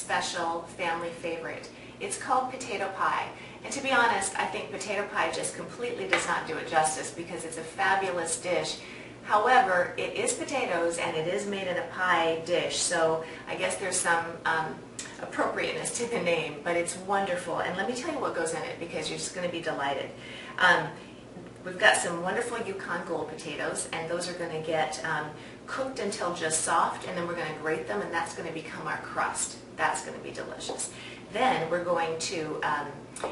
special family favorite. It's called potato pie. And to be honest, I think potato pie just completely does not do it justice because it's a fabulous dish. However, it is potatoes and it is made in a pie dish, so I guess there's some appropriateness to the name, but it's wonderful. And let me tell you what goes in it because you're just going to be delighted. We've got some wonderful Yukon Gold potatoes, and those are going to get cooked until just soft, and then we're going to grate them, and that's going to become our crust. That's going to be delicious. Then we're going to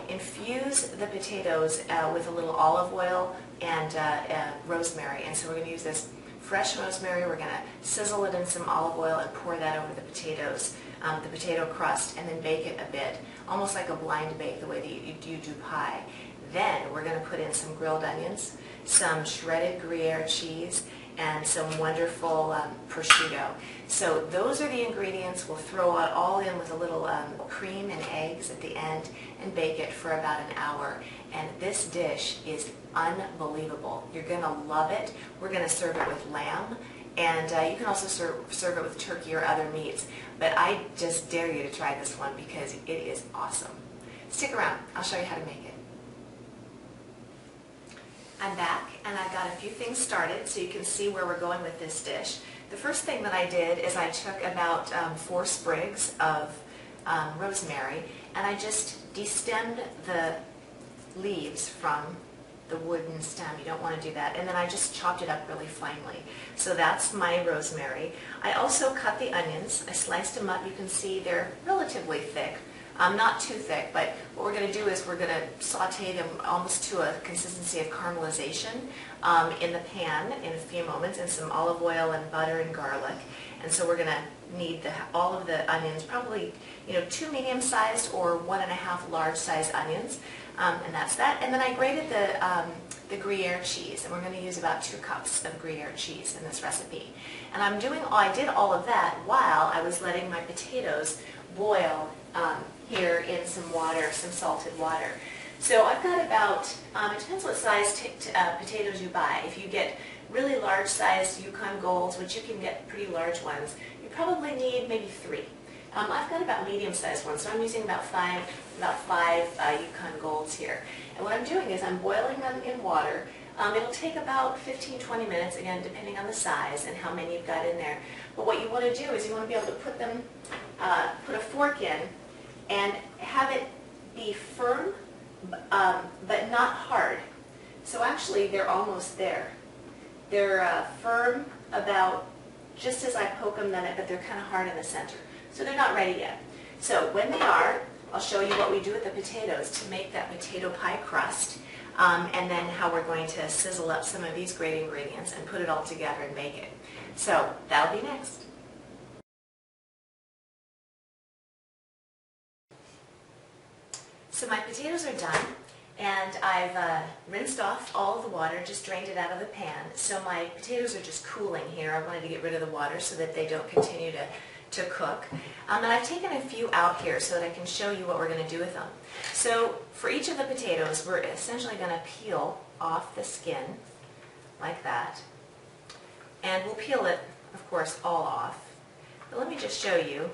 infuse the potatoes with a little olive oil and rosemary, and so we're going to use this fresh rosemary. We're going to sizzle it in some olive oil and pour that over the potatoes, the potato crust, and then bake it a bit, almost like a blind bake, the way that you do pie. Then we're going to put in some grilled onions, some shredded Gruyère cheese, and some wonderful prosciutto. So those are the ingredients. We'll throw it all in with a little cream and eggs at the end and bake it for about an hour. And this dish is unbelievable. You're going to love it. We're going to serve it with lamb, and you can also serve it with turkey or other meats. But I just dare you to try this one because it is awesome. Stick around. I'll show you how to make it. I'm back, and I've got a few things started so you can see where we're going with this dish. The first thing that I did is I took about 4 sprigs of rosemary, and I just destemmed the leaves from the wooden stem. You don't want to do that. And then I just chopped it up really finely. So that's my rosemary. I also cut the onions. I sliced them up. You can see they're relatively thick. Not too thick, but what we're going to do is we're going to saute them almost to a consistency of caramelization in the pan in a few moments, and some olive oil and butter and garlic. And so we're going to need all of the onions, probably 2 medium-sized or 1.5 large-sized onions, and that's that. And then I grated the Gruyère cheese, and we're going to use about 2 cups of Gruyère cheese in this recipe. And I did all of that while I was letting my potatoes boil here in some water, some salted water. So I've got about, it depends what size potatoes you buy. If you get really large sized Yukon Golds, which you can get pretty large ones, you probably need maybe 3. I've got about medium sized ones, so I'm using about five Yukon Golds here. And what I'm doing is I'm boiling them in water. It'll take about 15-20 minutes, again, depending on the size and how many you've got in there. But what you want to do is you want to be able to put them, put a fork in and have it be firm, but not hard. So actually, they're almost there. They're firm about just as I poke them, but they're kind of hard in the center. So they're not ready yet. So when they are, I'll show you what we do with the potatoes to make that potato pie crust, and then how we're going to sizzle up some of these great ingredients and put it all together and bake it. So that'll be next. So my potatoes are done, and I've rinsed off all of the water, just drained it out of the pan. So my potatoes are just cooling here. I wanted to get rid of the water so that they don't continue to cook. And I've taken a few out here so that I can show you what we're going to do with them. So for each of the potatoes, we're essentially going to peel off the skin like that. And we'll peel it, of course, all off. But let me just show you,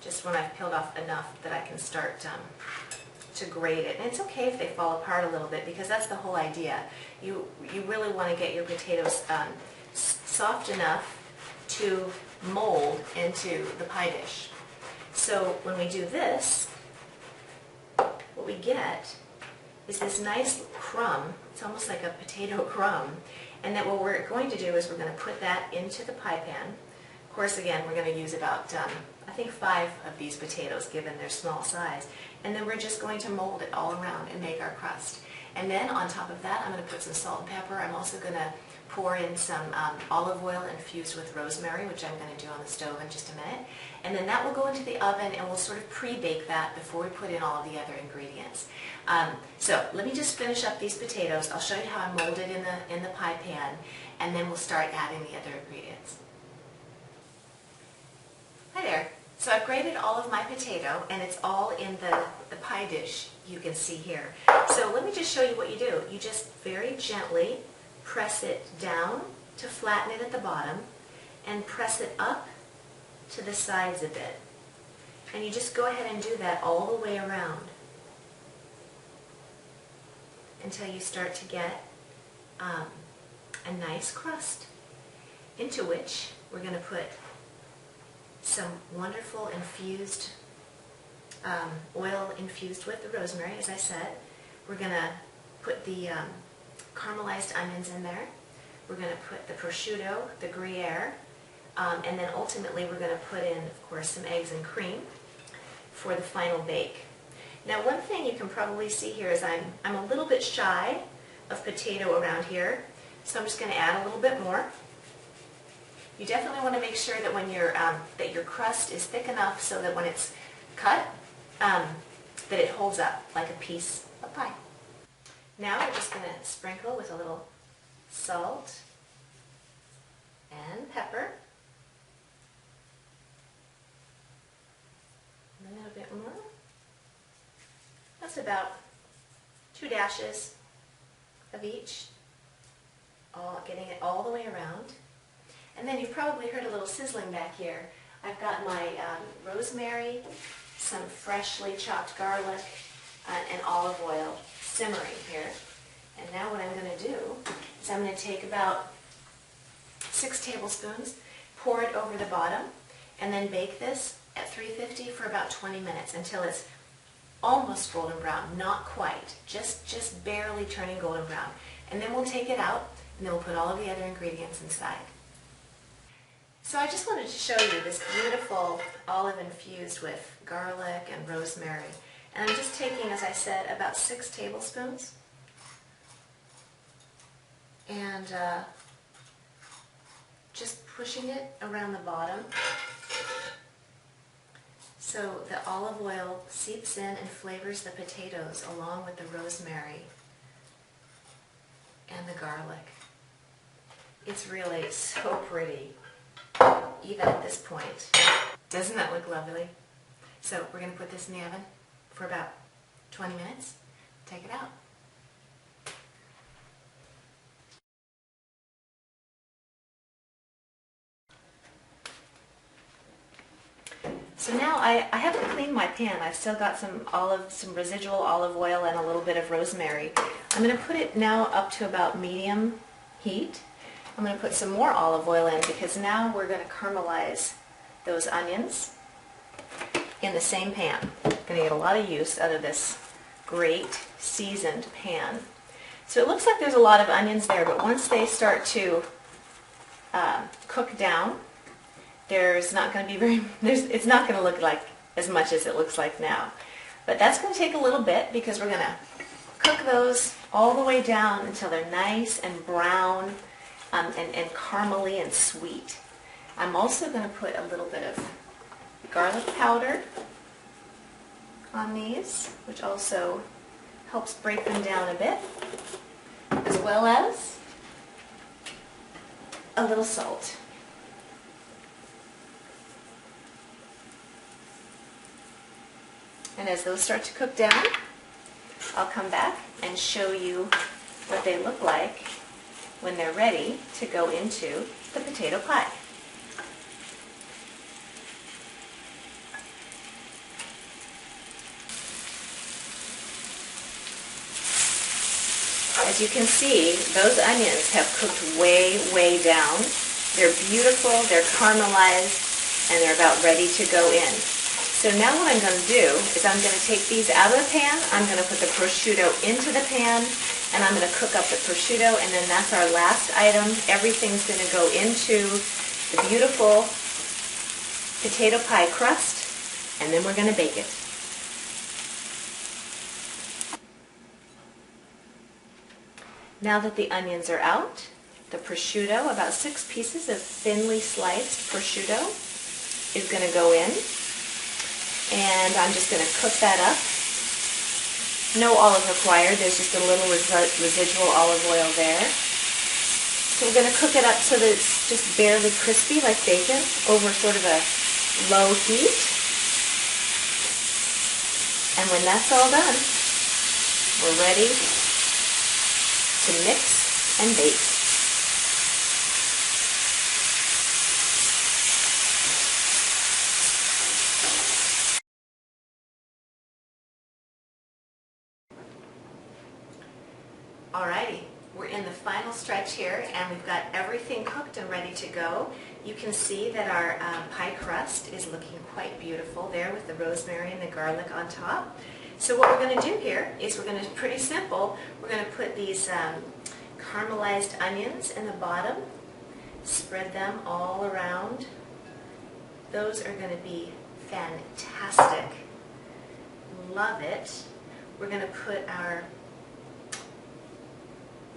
just when I've peeled off enough that I can start to grate it. And it's okay if they fall apart a little bit because that's the whole idea. You really want to get your potatoes soft enough to mold into the pie dish. So when we do this, what we get is this nice crumb. It's almost like a potato crumb. And then what we're going to do is we're going to put that into the pie pan. Of course, again, we're going to use about, I think 5 of these potatoes given their small size. And then we're just going to mold it all around and make our crust. And then on top of that, I'm going to put some salt and pepper. I'm also going to pour in some olive oil infused with rosemary, which I'm going to do on the stove in just a minute. And then that will go into the oven, and we'll sort of pre-bake that before we put in all of the other ingredients. So let me just finish up these potatoes. I'll show you how I mold it in the pie pan, and then we'll start adding the other ingredients. Hi there. So I've grated all of my potato, and it's all in the pie dish you can see here. So let me just show you what you do. You just very gently press it down to flatten it at the bottom, and press it up to the sides a bit. And you just go ahead and do that all the way around until you start to get a nice crust, into which we're going to put some wonderful infused oil infused with the rosemary, as I said. We're going to put the caramelized onions in there. We're going to put the prosciutto, the Gruyère, and then ultimately we're going to put in, of course, some eggs and cream for the final bake. Now, one thing you can probably see here is I'm a little bit shy of potato around here, so I'm just going to add a little bit more. You definitely want to make sure that when that your crust is thick enough so that when it's cut, that it holds up like a piece of pie. Now we're just going to sprinkle with a little salt and pepper. A little bit more. That's about 2 dashes of each, getting it all the way around. And then you probably heard a little sizzling back here. I've got my rosemary, some freshly chopped garlic, and olive oil simmering here. And now what I'm going to do is I'm going to take about 6 tablespoons, pour it over the bottom, and then bake this at 350 for about 20 minutes until it's almost golden brown, not quite, just barely turning golden brown. And then we'll take it out, and then we'll put all of the other ingredients inside. So I just wanted to show you this beautiful olive infused with garlic and rosemary. And I'm just taking, as I said, about 6 tablespoons. And just pushing it around the bottom so the olive oil seeps in and flavors the potatoes along with the rosemary and the garlic. It's really so pretty, even at this point. Doesn't that look lovely? So we're going to put this in the oven for about 20 minutes. Take it out. So now I haven't cleaned my pan. I've still got some residual olive oil and a little bit of rosemary. I'm going to put it now up to about medium heat. I'm going to put some more olive oil in because now we're going to caramelize those onions in the same pan. I'm going to get a lot of use out of this great seasoned pan. So it looks like there's a lot of onions there, but once they start to cook down, there's not going to be it's not going to look like as much as it looks like now. But that's going to take a little bit because we're going to cook those all the way down until they're nice and brown and caramely and sweet. I'm also going to put a little bit of garlic powder on these, which also helps break them down a bit, as well as a little salt. And as those start to cook down, I'll come back and show you what they look like when they're ready to go into the potato pie. As you can see, those onions have cooked way, way down. They're beautiful, they're caramelized, and they're about ready to go in. So now what I'm going to do is I'm going to take these out of the pan, I'm going to put the prosciutto into the pan, and I'm going to cook up the prosciutto, and then that's our last item. Everything's going to go into the beautiful potato pie crust, and then we're going to bake it. Now that the onions are out, the prosciutto, about 6 pieces of thinly sliced prosciutto, is going to go in. And I'm just going to cook that up. No olive required, there's just a little residual olive oil there. So we're going to cook it up so that it's just barely crispy like bacon over sort of a low heat. And when that's all done, we're ready to mix and bake. Alrighty, we're in the final stretch here and we've got everything cooked and ready to go. You can see that our pie crust is looking quite beautiful there with the rosemary and the garlic on top. So what we're going to do here is we're going to, pretty simple, we're going to put these caramelized onions in the bottom, spread them all around. Those are going to be fantastic. Love it. We're going to put our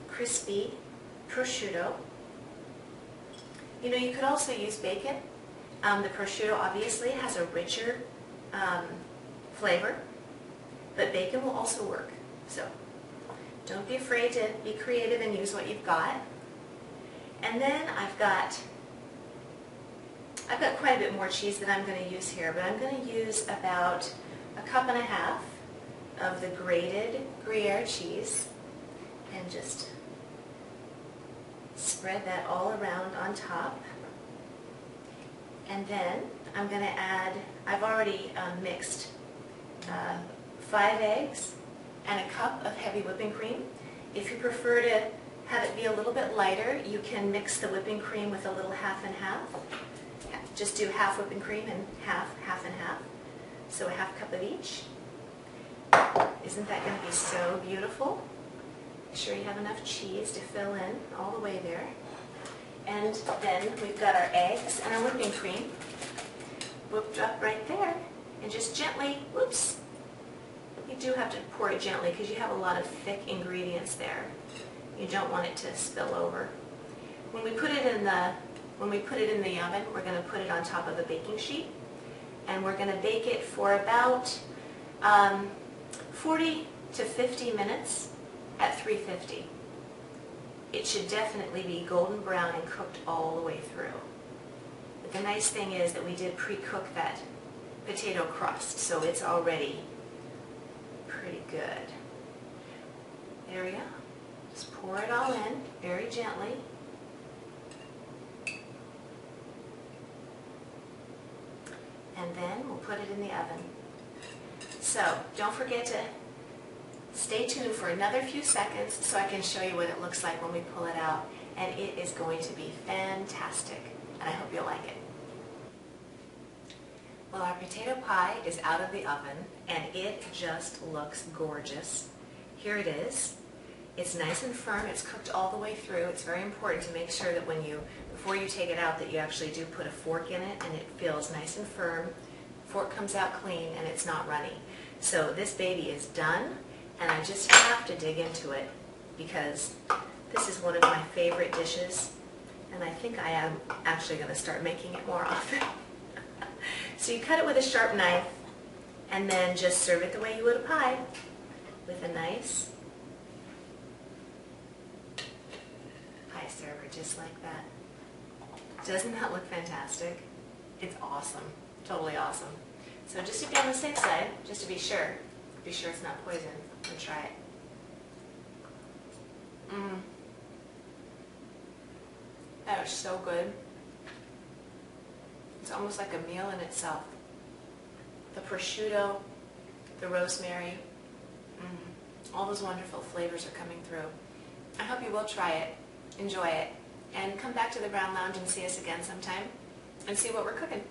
crispy prosciutto. You know, you could also use bacon. The prosciutto obviously has a richer flavor, but bacon will also work. So don't be afraid to be creative and use what you've got. And then I've got quite a bit more cheese that I'm going to use here, but I'm going to use about 1.5 cups of the grated Gruyère cheese and just spread that all around on top. And then I'm going to add, I've already mixed 5 eggs and 1 cup of heavy whipping cream. If you prefer to have it be a little bit lighter, you can mix the whipping cream with a little half and half. Just do half whipping cream and half and half. So 1/2 cup of each. Isn't that going to be so beautiful? Make sure you have enough cheese to fill in all the way there. And then we've got our eggs and our whipping cream whipped up right there. And just gently, whoops, you do have to pour it gently because you have a lot of thick ingredients there. You don't want it to spill over. When we put it in the oven, we're going to put it on top of a baking sheet, and we're going to bake it for about 40 to 50 minutes at 350. It should definitely be golden brown and cooked all the way through. But the nice thing is that we did pre-cook that potato crust, so it's already pretty good. There we go. Just pour it all in very gently. And then we'll put it in the oven. So don't forget to stay tuned for another few seconds so I can show you what it looks like when we pull it out. And it is going to be fantastic. And I hope you'll like it. Well, our potato pie is out of the oven and it just looks gorgeous. Here it is. It's nice and firm. It's cooked all the way through. It's very important to make sure that before you take it out, that you actually do put a fork in it and it feels nice and firm. Fork comes out clean and it's not runny. So this baby is done, and I just have to dig into it because this is one of my favorite dishes, and I think I am actually going to start making it more often. So you cut it with a sharp knife and then just serve it the way you would a pie, with a nice pie server just like that. Doesn't that look fantastic? It's awesome. Totally awesome. So just to be on the safe side, just to be sure it's not poison, I'm going to try it. That is so good. It's almost like a meal in itself. The prosciutto, the rosemary, all those wonderful flavors are coming through. I hope you will try it, enjoy it, and come back to the Brown Lounge and see us again sometime and see what we're cooking.